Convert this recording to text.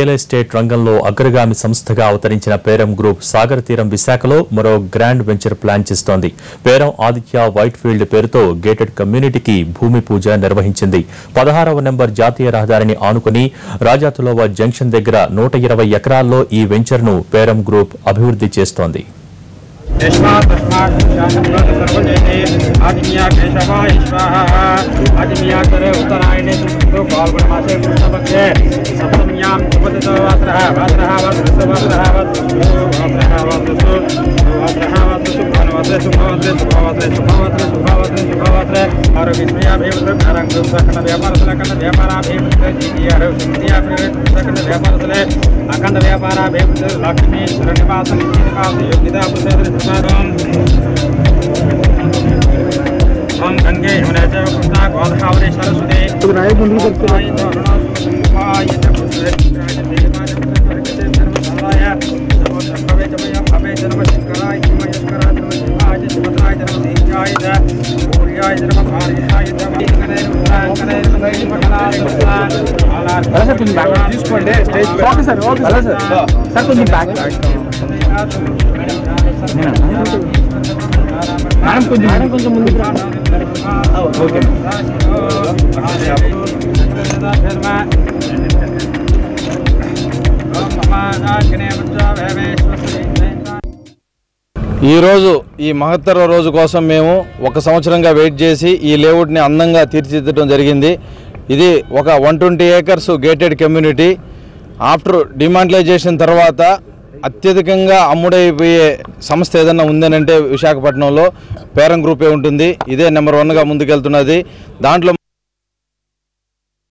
Real estate రంగంలో అగ్రగామి సంస్థగా అవతరించిన పేరం గ్రూప్ సాగర్ తీరం విశాఖలో మరో గ్రాండ్ వెంచర్ ప్లాన్ చేస్తోంది. పేరం ఆదిత్య వైట్ ఫీల్డ్ పేరుతో గేటెడ్ కమ్యూనిటీకి భూమి పూజ నిర్వహించింది. 16వ నెంబర్ జాతీయ రహదారిని ఆనుకుని రాజాతులోవా జంక్షన్ దగ్గర 120 ఎకరాల్లో ఈ వెంచర్ను పేరం గ్రూప్ అభివృద్ధి చేస్తోంది. అఖండ వ్యాపారాభివృద్ధి లక్ష్మీ శ్రీనివాస యోగ్యతా ओम गंगे यमुने च कृष्णा गोदावरी सरस्वती मैडम కొంచెం ముందుకు రా ఓకే ఈ రోజు ఈ మహత్తర రోజు కోసం మేము ఒక సంవత్సరంగా వెయిట్ చేసి ఈ లేఅవుట్ ని అందంగా తీర్చిదిద్దడం జరిగింది. ఇది ఒక 120 ఏకర్స్ గేటెడ్ కమ్యూనిటీ. ఆఫ్టర్ డిమాంటలైజేషన్ తర్వాత అత్యధికంగా అమ్ముడైపోయే సంస్థ ఏదైనా ఉందనంటే విశాఖపట్నంలో పేరం గ్రూపే ఉంటుంది. ఇదే నెంబర్ 1గా ముందుకెళ్తున్నది. దాంట్లో